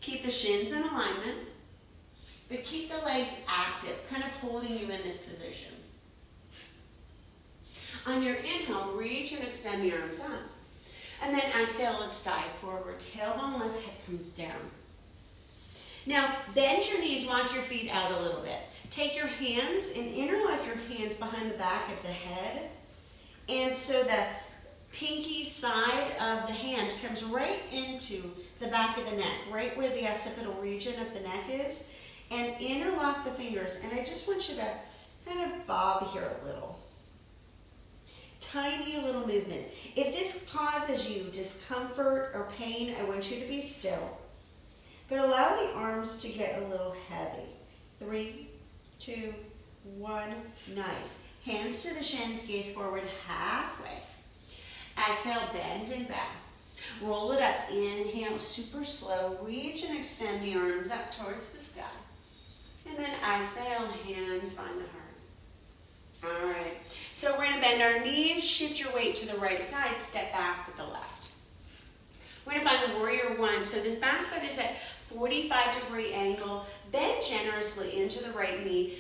Keep the shins in alignment, but keep the legs active, kind of holding you in this position. On your inhale, reach and extend the arms up. And then exhale, let's dive forward. Tailbone lift, hip comes down. Now, bend your knees, walk your feet out a little bit. Take your hands and interlock your hands behind the back of the head. And so the pinky side of the hand comes right into the back of the neck, right where the occipital region of the neck is, and interlock the fingers. And I just want you to kind of bob here a little. Tiny little movements. If this causes you discomfort or pain, I want you to be still. But allow the arms to get a little heavy. 3, 2, 1, nice. Hands to the shins, gaze forward halfway. Exhale, bend and back. Roll it up. Inhale, super slow. Reach and extend the arms up towards the sky. And then exhale, hands find the heart. All right. So we're going to bend our knees, shift your weight to the right side, step back with the left. We're going to find warrior one. So this back foot is at 45-degree angle. Bend generously into the right knee.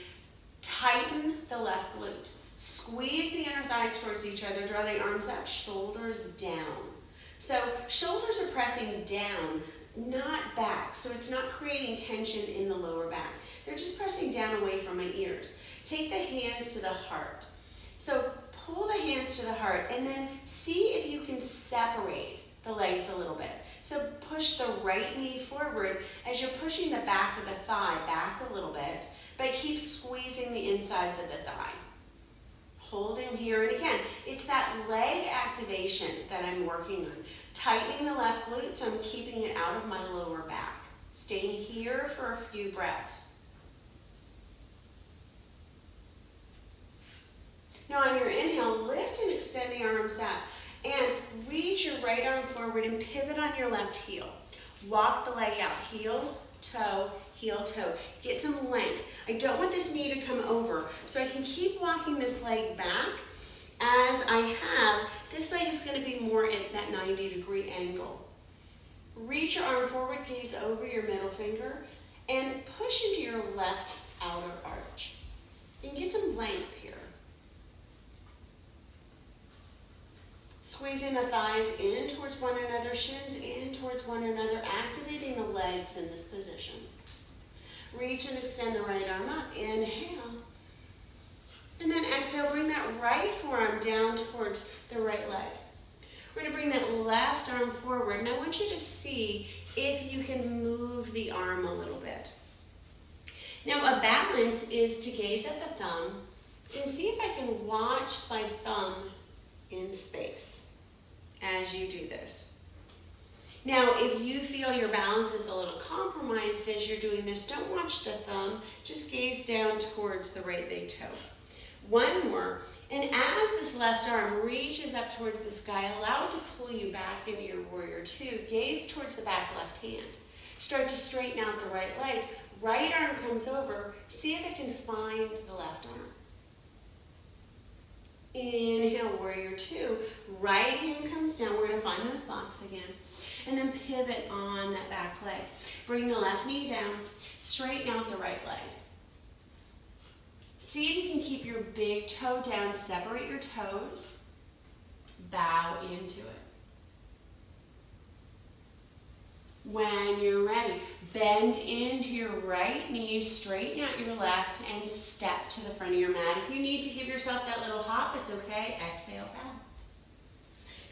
Tighten the left glute. Squeeze the inner thighs towards each other. Draw the arms up, shoulders down. So shoulders are pressing down, not back. So it's not creating tension in the lower back. They're just pressing down away from my ears. Take the hands to the heart. So pull the hands to the heart and then see if you can separate the legs a little bit. So push the right knee forward as you're pushing the back of the thigh back a little bit. But keep squeezing the insides of the thigh. Holding here, and again, it's that leg activation that I'm working on. Tightening the left glute, so I'm keeping it out of my lower back. Staying here for a few breaths. Now on your inhale, lift and extend the arms up. And reach your right arm forward and pivot on your left heel. Walk the leg out, heel, toe, heel, toe. Get some length. I don't want this knee to come over, so I can keep walking this leg back. As I have, this leg is going to be more at that 90-degree angle. Reach your arm forward, gaze over your middle finger, and push into your left outer arch. And get some length here. Squeezing the thighs in towards one another, shins in towards one another, activating the legs in this position. Reach and extend the right arm up. Inhale. And then exhale, bring that right forearm down towards the right leg. We're going to bring that left arm forward. And I want you to see if you can move the arm a little bit. Now, a balance is to gaze at the thumb and see if I can watch my thumb in space as you do this. Now, if you feel your balance is a little compromised as you're doing this, don't watch the thumb, just gaze down towards the right big toe. One more, and as this left arm reaches up towards the sky, allow it to pull you back into your warrior two. Gaze towards the back left hand. Start to straighten out the right leg. Right arm comes over. See if it can find the left arm. Inhale, warrior two. Right hand comes down. We're going to find those blocks again. And then pivot on that back leg. Bring the left knee down. Straighten out the right leg. See if you can keep your big toe down. Separate your toes. Bow into it. When you're ready, bend into your right knee, straighten out your left, and step to the front of your mat. If you need to give yourself that little hop, it's okay. Exhale, bow.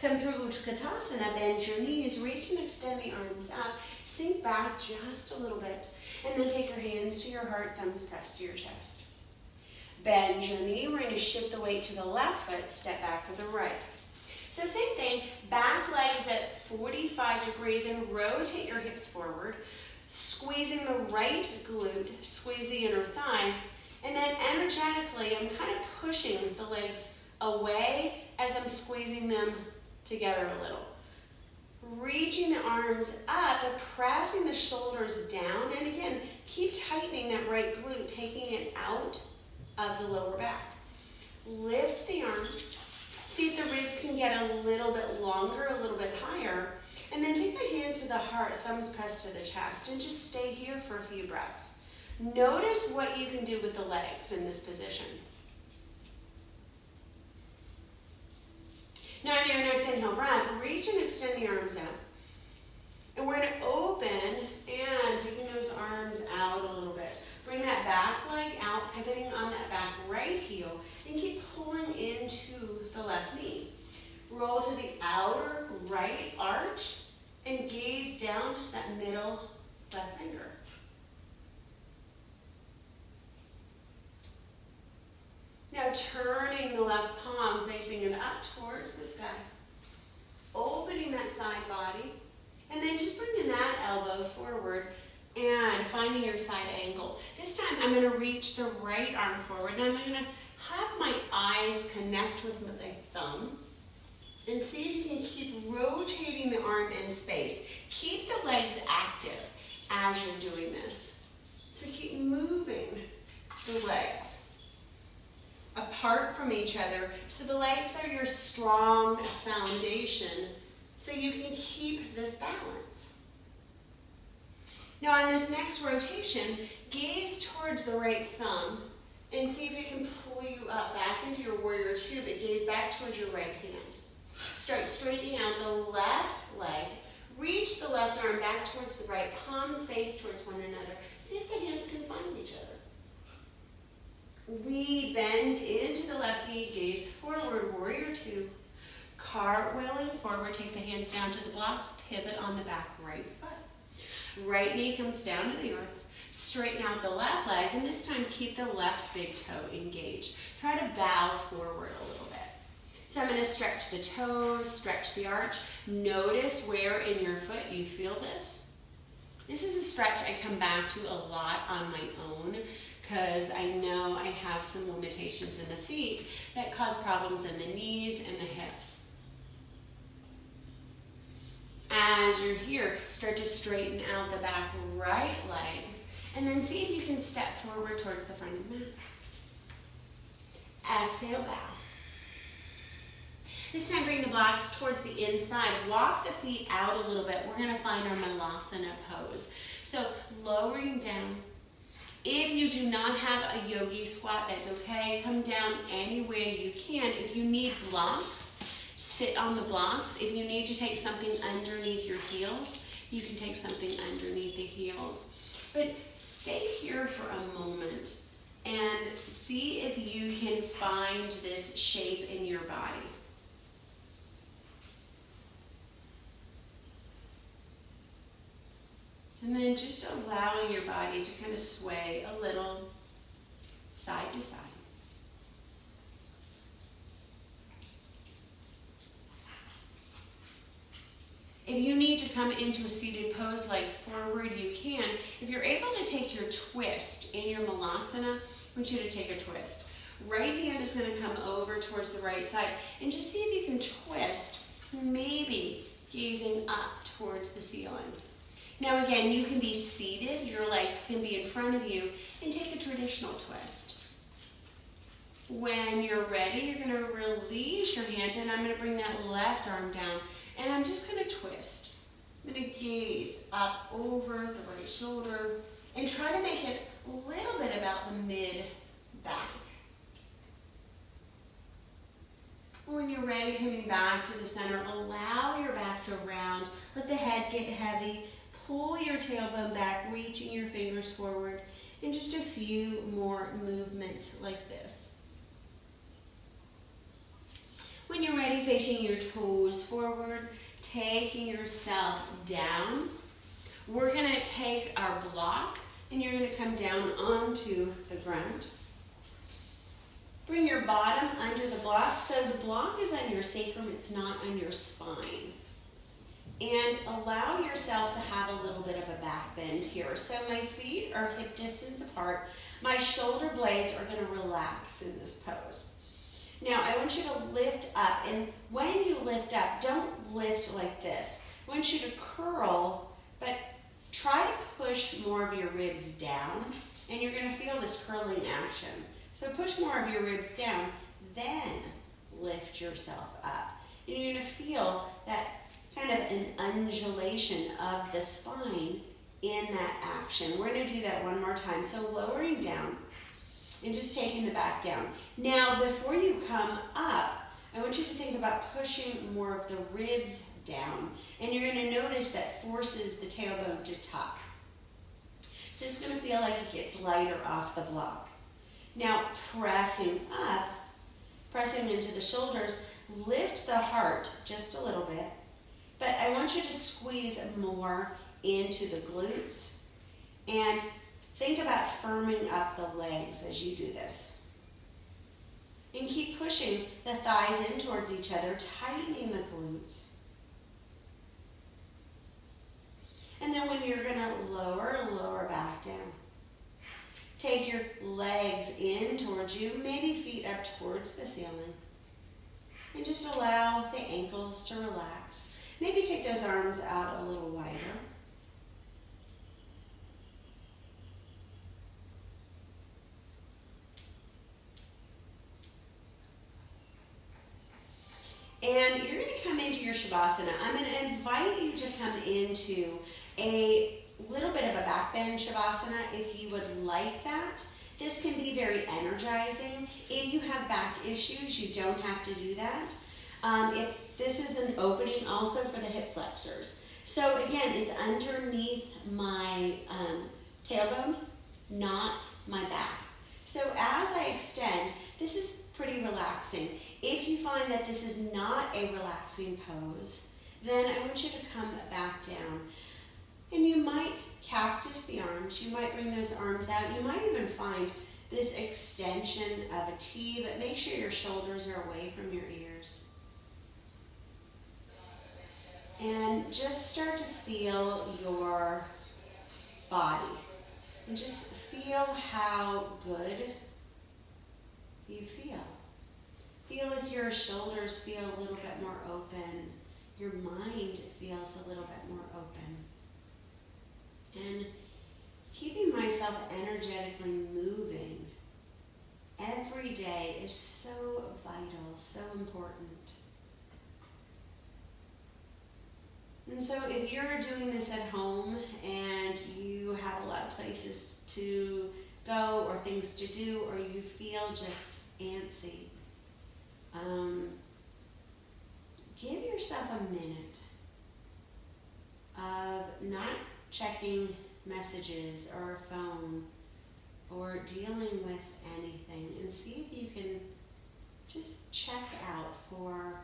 Come through Utkatasana, bend your knees, reach and extend the arms up. Sink back just a little bit, and then take your hands to your heart, thumbs pressed to your chest. Bend your knee. We're going to shift the weight to the left foot, step back to the right. So same thing, back legs at 45 degrees and rotate your hips forward, squeezing the right glute, squeeze the inner thighs, and then energetically I'm kind of pushing the legs away as I'm squeezing them together a little. Reaching the arms up, but pressing the shoulders down, and again, keep tightening that right glute, taking it out of the lower back. Lift the arms. See if the ribs can get a little bit longer, a little bit higher. And then take the hands to the heart, thumbs pressed to the chest, and just stay here for a few breaths. Notice what you can do with the legs in this position. Now on your next inhale breath, reach and extend the arms out. And we're going to open and taking those arms out a little bit. Bring that back leg out, pivoting on that back right heel, and keep pulling into the left knee. Roll to the outer right arch and gaze down that middle left finger. Now turning the left palm, facing it up towards the sky. Opening that side body, and then just bringing that elbow forward and finding your side angle. This time I'm going to reach the right arm forward, and I'm going to have my eyes connect with my thumb and see if you can keep rotating the arm in space. Keep the legs active as you're doing this. So keep moving the legs apart from each other. So the legs are your strong foundation so you can keep this balance. Now on this next rotation, gaze towards the right thumb and see if it can pull you up back into your warrior two, but gaze back towards your right hand. Start straightening out the left leg. Reach the left arm back towards the right, palms face towards one another. See if the hands can find each other. We bend into the left knee, gaze forward, warrior two. Cartwheeling forward, take the hands down to the blocks, pivot on the back right foot. Right knee comes down to the earth. Straighten out the left leg, and this time keep the left big toe engaged. Try to bow forward a little bit. So I'm going to stretch the toes, stretch the arch. Notice where in your foot you feel this. This is a stretch I come back to a lot on my own because I know I have some limitations in the feet that cause problems in the knees and the hips. As you're here, start to straighten out the back right leg, and then see if you can step forward towards the front of the mat. Exhale, bow. This time bring the blocks towards the inside. Walk the feet out a little bit. We're going to find our Malasana pose. So lowering down. If you do not have a yogi squat, that's okay. Come down any way you can. If you need blocks, sit on the blocks. If you need to take something underneath your heels, you can take something underneath the heels. But stay here for a moment and see if you can find this shape in your body. And then just allowing your body to kind of sway a little side to side. If you need to come into a seated pose, legs forward, you can. If you're able to take your twist in your malasana, I want you to take a twist. Right hand is going to come over towards the right side, and just see if you can twist, maybe gazing up towards the ceiling. Now again, you can be seated, your legs can be in front of you, and take a traditional twist. When you're ready, you're going to release your hand, and I'm going to bring that left arm down. And I'm just going to twist. I'm going to gaze up over the right shoulder and try to make it a little bit about the mid-back. When you're ready, coming back to the center, allow your back to round. Let the head get heavy. Pull your tailbone back, reaching your fingers forward. And just a few more movements like this. When you're ready, facing your toes forward, taking yourself down. We're going to take our block, and you're going to come down onto the ground. Bring your bottom under the block, so the block is on your sacrum, it's not on your spine. And allow yourself to have a little bit of a back bend here. So my feet are hip distance apart. My shoulder blades are going to relax in this pose. Now, I want you to lift up, and when you lift up, don't lift like this. I want you to curl, but try to push more of your ribs down, and you're going to feel this curling action. So push more of your ribs down, then lift yourself up. And you're going to feel that kind of an undulation of the spine in that action. We're going to do that one more time. So lowering down and just taking the back down. Now, before you come up, I want you to think about pushing more of the ribs down. And you're going to notice that forces the tailbone to tuck. So it's going to feel like it gets lighter off the block. Now, pressing up, pressing into the shoulders, lift the heart just a little bit. But I want you to squeeze more into the glutes. And think about firming up the legs as you do this. And keep pushing the thighs in towards each other, tightening the glutes. And then when you're going to lower back down. Take your legs in towards you, maybe feet up towards the ceiling. And just allow the ankles to relax. Maybe take those arms out a little wider. And you're going to come into your Shavasana. I'm going to invite you to come into a little bit of a back bend Shavasana if you would like that. This can be very energizing. If you have back issues, you don't have to do that. If this is an opening also for the hip flexors. So again, it's underneath my tailbone, not my back. So as I extend, this is pretty relaxing. If you find that this is not a relaxing pose, then I want you to come back down. And you might cactus the arms. You might bring those arms out. You might even find this extension of a T, but make sure your shoulders are away from your ears. And just start to feel your body. And just feel how good you feel. Feel if your shoulders feel a little bit more open. Your mind feels a little bit more open. And keeping myself energetically moving every day is so vital, so important. And so if you're doing this at home and you have a lot of places to go or things to do, or you feel just antsy, give yourself a minute of not checking messages or a phone or dealing with anything, and see if you can just check out for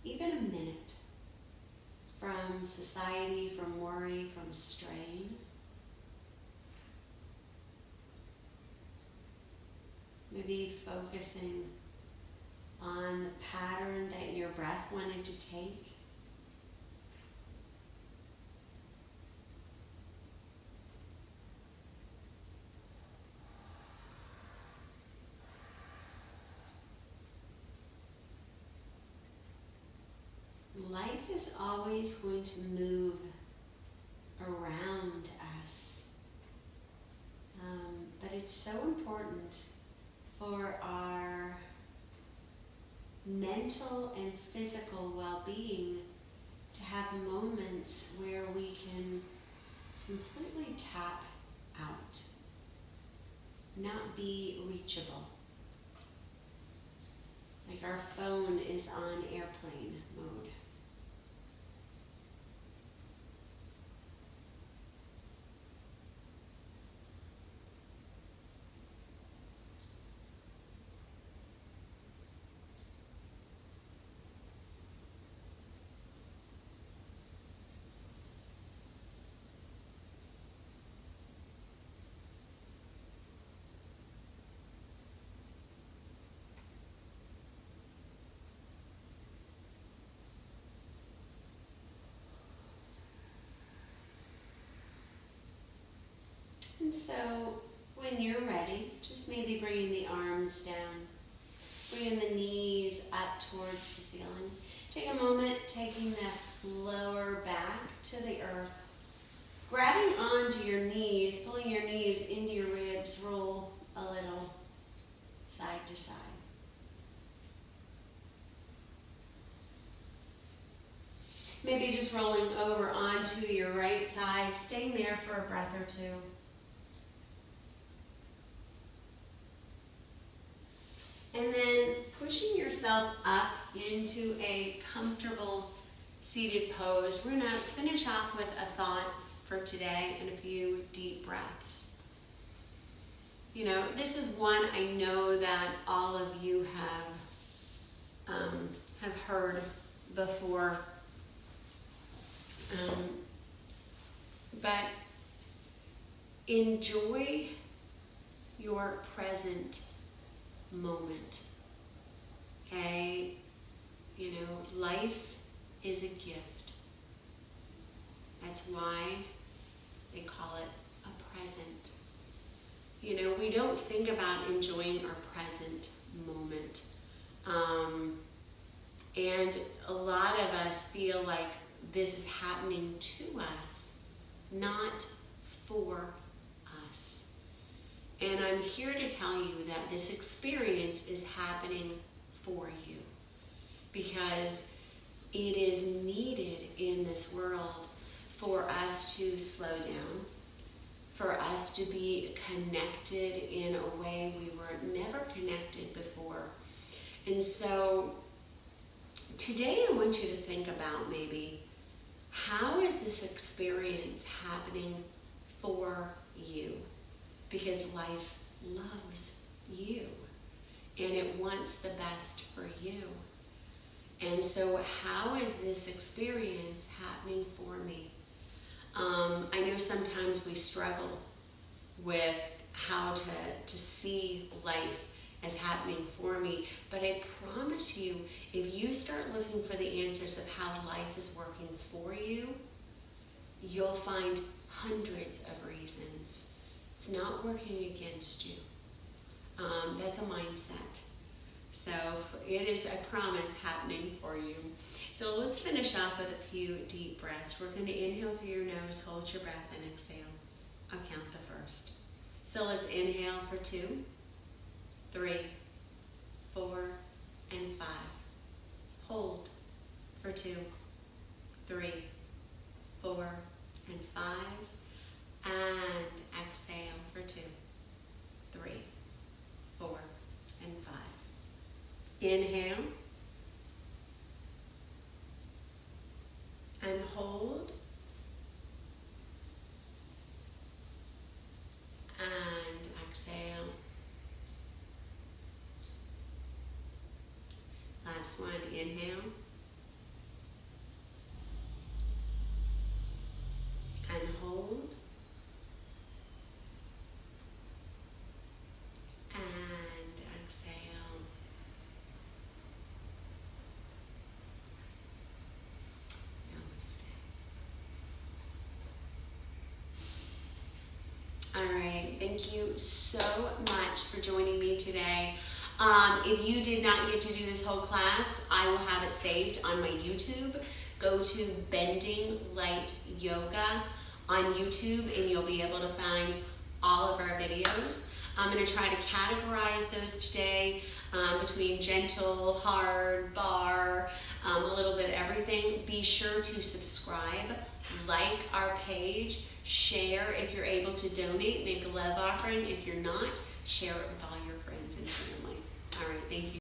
even a minute from society, from worry, from strain. Maybe focusing on the pattern that your breath wanted to take. Life is always going to move around us, but it's so important for our mental and physical well-being to have moments where we can completely tap out, not be reachable. Like our phone is on airplane mode. And so when you're ready, just maybe bringing the arms down, bringing the knees up towards the ceiling. Take a moment, taking the lower back to the earth, grabbing onto your knees, pulling your knees into your ribs, roll a little side to side. Maybe just rolling over onto your right side, staying there for a breath or two. And then pushing yourself up into a comfortable seated pose. We're going to finish off with a thought for today and a few deep breaths. You know, this is one I know that all of you have heard before. But enjoy your present moment. Okay? You know, life is a gift. That's why they call it a present. You know, we don't think about enjoying our present moment. And a lot of us feel like this is happening to us, not for us. And I'm here to tell you that this experience is happening for you because it is needed in this world for us to slow down, for us to be connected in a way we were never connected before. And so today I want you to think about maybe, how is this experience happening for you? Because life loves you and it wants the best for you. And so how is this experience happening for me? I know sometimes we struggle with how to see life as happening for me, but I promise you, if you start looking for the answers of how life is working for you, you'll find hundreds of reasons. It's not working against you. That's a mindset. So it is, I promise, happening for you. So let's finish off with a few deep breaths. We're going to inhale through your nose, hold your breath, and exhale. I'll count the first. So let's inhale for 2, 3, 4, and 5. Hold for 2, 3, 4, and 5. And exhale for 2, 3, 4, and 5. Inhale. And hold. Last one, inhale. And hold. And exhale. Namaste. All right, thank you so much for joining me today. If you did not get to do this whole class, I will have it saved on my YouTube. Go to Bending Light Yoga on YouTube and you'll be able to find all of our videos. I'm going to try to categorize those today between gentle, hard, bar, a little bit of everything. Be sure to subscribe, like our page, share if you're able to donate, make a love offering. If you're not, share it with all your friends and family. All right, thank you.